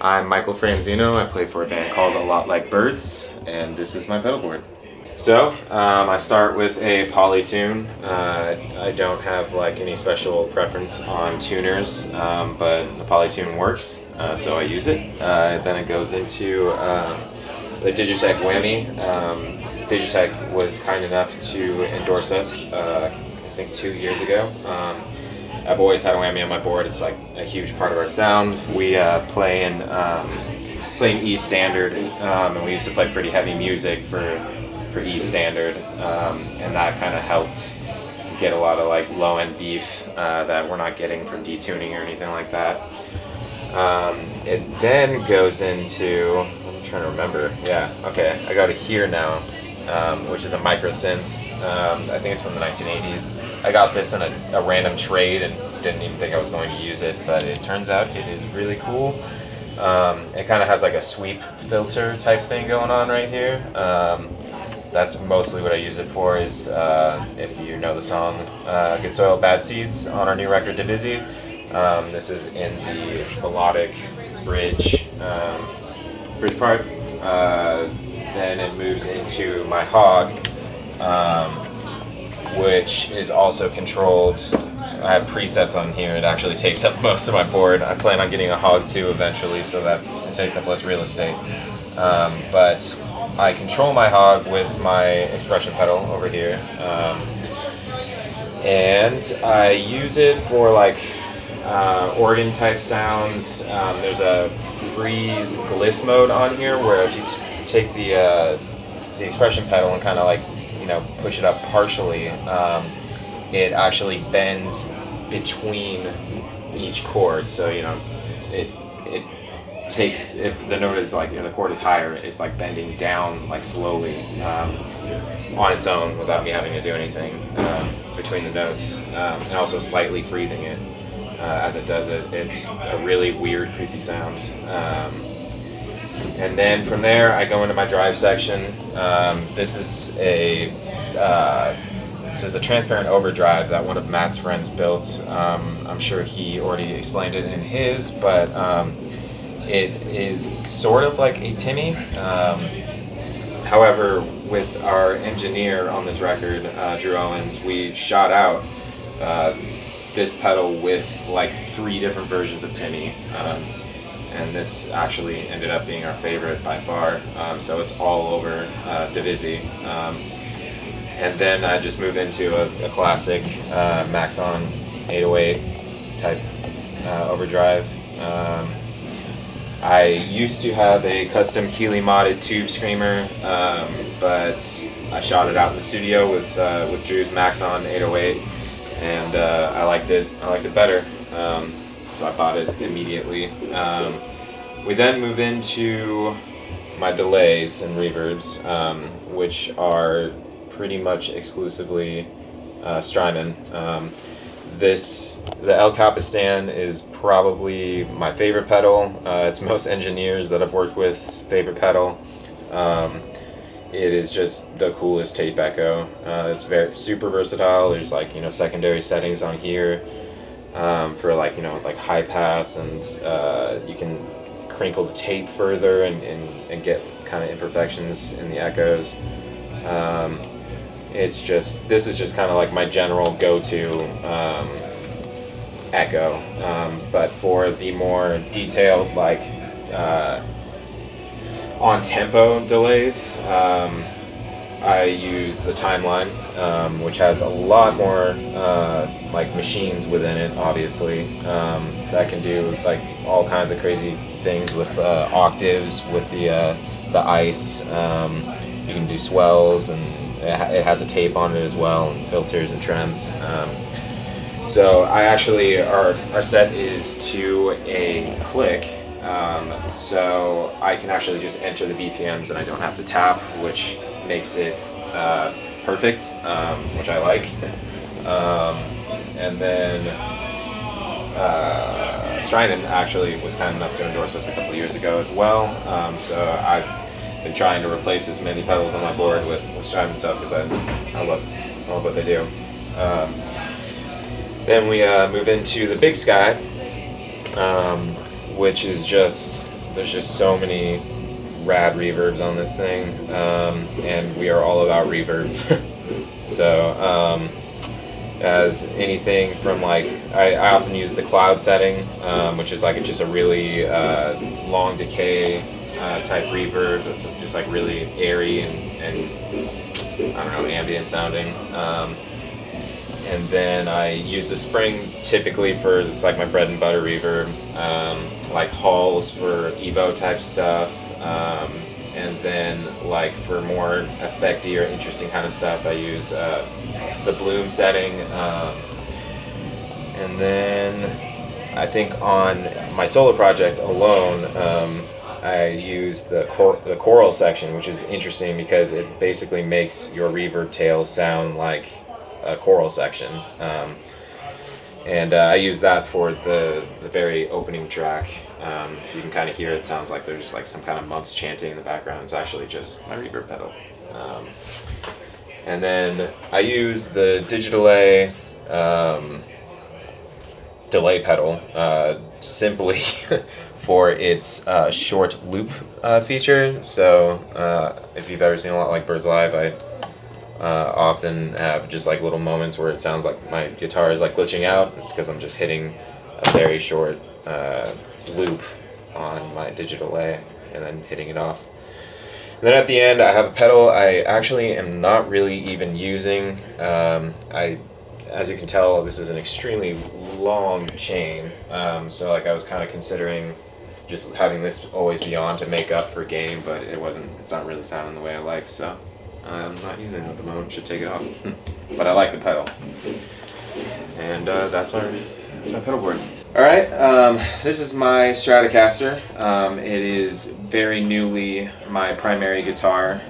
I'm Michael Franzino. I play for a band called A Lot Like Birds, and this is my pedal board. So, I start with a polytune. I don't have like any special preference on tuners, but the polytune works, so I use it. Then it goes into the Digitech Whammy. Digitech was kind enough to endorse us, I think 2 years ago. I've always had a whammy on my board. It's like a huge part of our sound. We play in E standard, and we used to play pretty heavy music for E standard, and that kind of helped get a lot of like low end beef that we're not getting from detuning or anything like that. It then goes into, I'm trying to remember. Yeah, okay, I got it here now, which is a micro synth. I think it's from the 1980s. I got this in a random trade and didn't even think I was going to use it, but it turns out it is really cool. It kind of has like a sweep filter type thing going on right here. That's mostly what I use it for, is if you know the song Good Soil, Bad Seeds on our new record, Divisi. This is in the melodic bridge part. Then it moves into my hog, which is also controlled. I have presets on here. It actually takes up most of my board. I plan on getting a hog too eventually, so that it takes up less real estate. But I control my hog with my expression pedal over here, and I use it for like organ type sounds. There's a freeze gliss mode on here where if you take the expression pedal and kind of like push it up partially, it actually bends between each chord. So it takes, if the note is like the chord is higher, it's like bending down like slowly on its own without me having to do anything between the notes, and also slightly freezing it as it does it. It's a really weird, creepy sound. And then from there, I go into my drive section. This is a transparent overdrive that one of Matt's friends built. I'm sure he already explained it in his, but it is sort of like a Timmy. However, with our engineer on this record, Drew Owens, we shot out this pedal with like 3 different versions of Timmy. And this actually ended up being our favorite by far. So it's all over Divisi. And then I just moved into a classic Maxon 808 type overdrive. I used to have a custom Keeley modded tube screamer, but I shot it out in the studio with Drew's Maxon 808, and I liked it better. So I bought it immediately. We then move into my delays and reverbs, which are pretty much exclusively Strymon. The El Capistan is probably my favorite pedal. It's most engineers that I've worked with favorite pedal. It is just the coolest tape echo. It's super versatile. There's like secondary settings on here for like high pass, and you can crinkle the tape further and get kind of imperfections in the echoes. This is just kind of like my general go-to echo, but for the more detailed like on tempo delays, I use the Timeline, which has a lot more like machines within it, obviously, that can do like all kinds of crazy things with octaves, with the ice. You can do swells, and it has a tape on it as well, and filters and trems. So I actually, our set is to a click, so I can actually just enter the BPMs and I don't have to tap, which makes it perfect, which I like. And then Strymon actually was kind enough to endorse us a couple years ago as well. So I've been trying to replace as many pedals on my board with Strymon stuff because I love what they do. Then we move into the Big Sky, which is just there's just so many rad reverbs on this thing, and we are all about reverb. So as anything from like, I often use the cloud setting, which is like just a really long decay type reverb that's just like really airy and I don't know, ambient sounding. And then I use the spring typically for, it's like my bread and butter reverb, like halls for Evo type stuff. And then like for more effecty or interesting kind of stuff, I use the bloom setting. And then I think on my solo project alone, I use the choral section, which is interesting because it basically makes your reverb tail sound like a choral section. And I use that for the very opening track. You can kind of hear it sounds like there's like some kind of monks chanting in the background. It's actually just my reverb pedal. And then I use the Digitech delay pedal simply for its short loop feature. So if you've ever seen a lot like Birds Live, I often have just like little moments where it sounds like my guitar is like glitching out. It's because I'm just hitting a very short loop on my Digitech and then hitting it off. And then at the end I have a pedal I actually am not really even using. As you can tell, this is an extremely long chain, so like I was kind of considering just having this always be on to make up for gain, but it's not really sounding the way I like, so I'm not using it at the moment. Should take it off. But I like the pedal, and that's my pedal board. All right, this is my Stratocaster. It is very newly my primary guitar.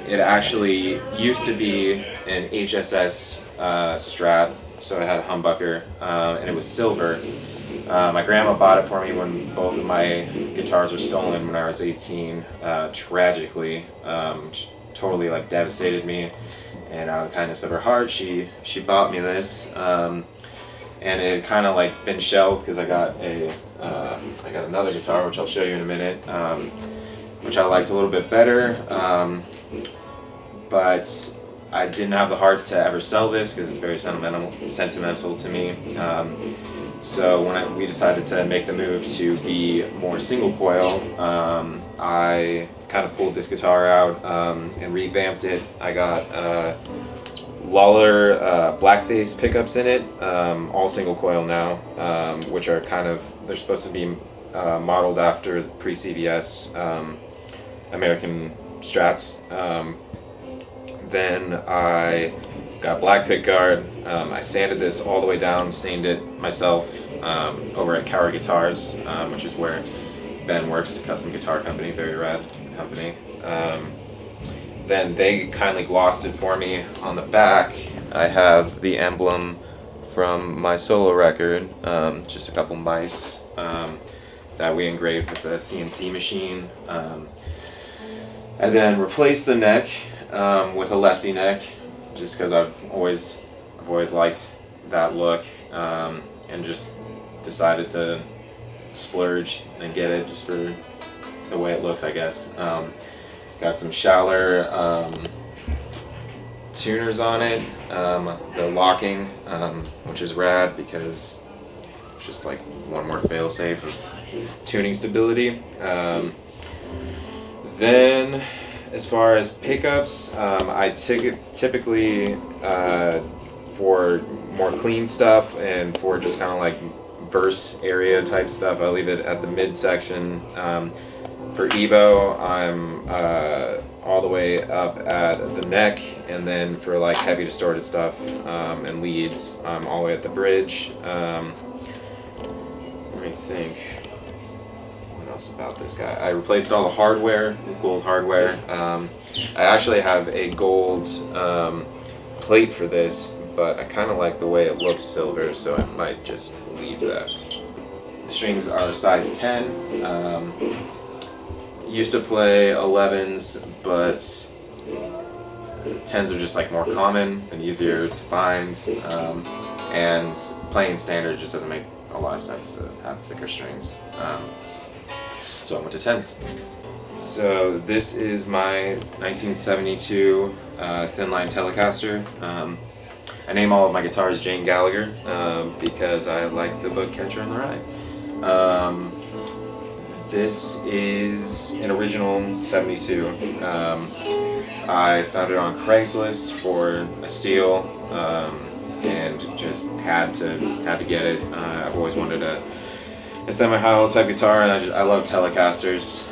It actually used to be an HSS Strat, so it had a humbucker, and it was silver. My grandma bought it for me when both of my guitars were stolen when I was 18, tragically, which totally like devastated me, and out of the kindness of her heart, she bought me this, and it had kind of like been shelved because I got another guitar, which I'll show you in a minute, which I liked a little bit better, but I didn't have the heart to ever sell this because it's very sentimental to me. So when we decided to make the move to be more single coil, I kind of pulled this guitar out and revamped it. I got Lawler blackface pickups in it, all single coil now, which are they're supposed to be modeled after pre-CBS American Strats. Then I got black pickguard. I sanded this all the way down, stained it myself over at Cower Guitars, which is where Ben works, custom guitar company, very rad company. Then they kindly glossed it for me. On the back, I have the emblem from my solo record, just a couple mice that we engraved with a CNC machine. And then replaced the neck with a lefty neck, just because I've always liked that look, and just decided to splurge and get it just for the way it looks, I guess. Got some Schaller tuners on it, the locking, which is rad because it's just like one more fail-safe of tuning stability. Then as far as pickups, I typically for more clean stuff and for just kind of like verse area type stuff, I leave it at the mid section. For Evo, I'm all the way up at the neck, and then for like heavy distorted stuff and leads, I'm all the way at the bridge. Let me think. What else about this guy? I replaced all the hardware with gold hardware. I actually have a gold plate for this, but I kind of like the way it looks silver, so I might just leave that. The strings are size 10. Used to play 11s, but 10s are just like more common and easier to find, and playing standard just doesn't make a lot of sense to have thicker strings. So I went to 10s. So this is my 1972 thin line Telecaster. I name all of my guitars Jane Gallagher because I like the book Catcher in the Rye. This is an original 72. I found it on Craigslist for a steal and just had to get it. I've always wanted a semi-hollow type guitar, and I love Telecasters.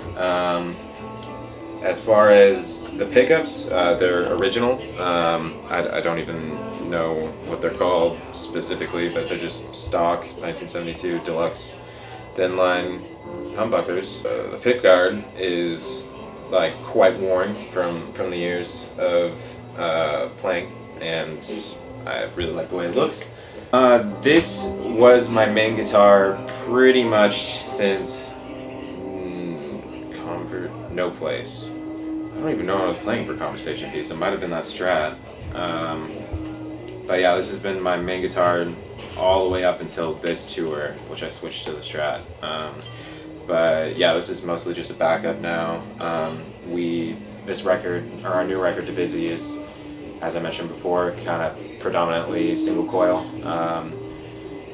As far as the pickups, they're original. I don't even know what they're called specifically, but they're just stock 1972 deluxe thin line humbuckers. The pick guard is like quite worn from the years of playing, and I really like the way it looks. This was my main guitar pretty much since No Place. I don't even know what I was playing for Conversation Piece. It might have been that Strat. But yeah, this has been my main guitar all the way up until this tour, which I switched to the Strat. But yeah, this is mostly just a backup now. This record, or our new record, Divisi, is, as I mentioned before, kind of predominantly single coil.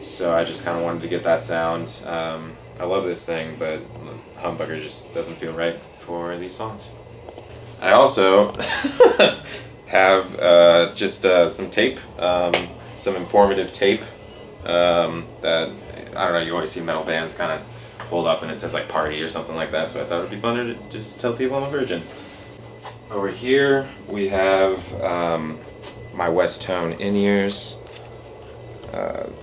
So I just kind of wanted to get that sound. I love this thing, but humbucker just doesn't feel right for these songs. I also have just some tape, some informative tape that, I don't know, you always see metal bands kind of hold up and it says like party or something like that, so I thought it would be fun to just tell people I'm a virgin. Over here we have my West Tone in-ears.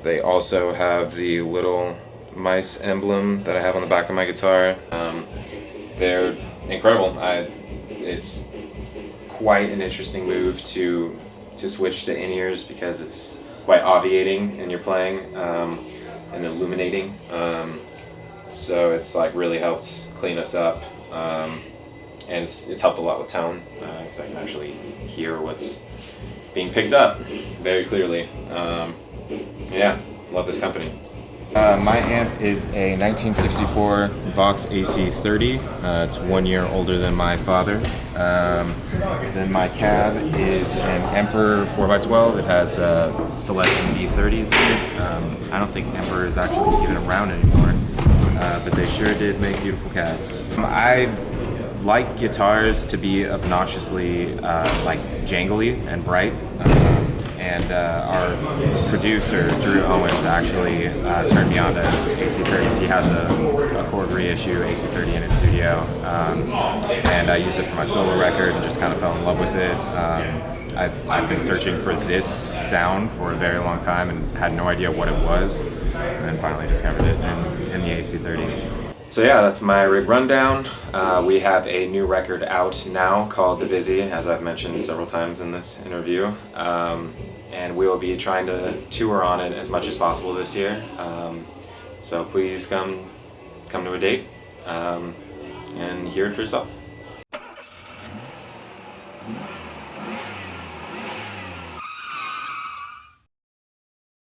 They also have the little mice emblem that I have on the back of my guitar. They're incredible. It's quite an interesting move to switch to in-ears because it's quite obviating in your playing and illuminating. So it's like really helped clean us up, and it's helped a lot with tone because I can actually hear what's being picked up very clearly. Yeah, love this company. My amp is a 1964 Vox Ac30. It's 1 year older than my father. Then my cab is an Emperor 4x12. It has Selection D30s in it. I don't think Emperor is actually even around anymore, but they sure did make beautiful cabs. I like guitars to be obnoxiously like jangly and bright. And our producer, Drew Owens, actually turned me on to AC30s. He has a chord reissue AC30 in his studio, and I used it for my solo record and just kind of fell in love with it. I've been searching for this sound for a very long time and had no idea what it was, and then finally discovered it in the AC30. So yeah, that's my rig rundown. We have a new record out now called Divisi, as I've mentioned several times in this interview. And we will be trying to tour on it as much as possible this year. So please come to a date and hear it for yourself.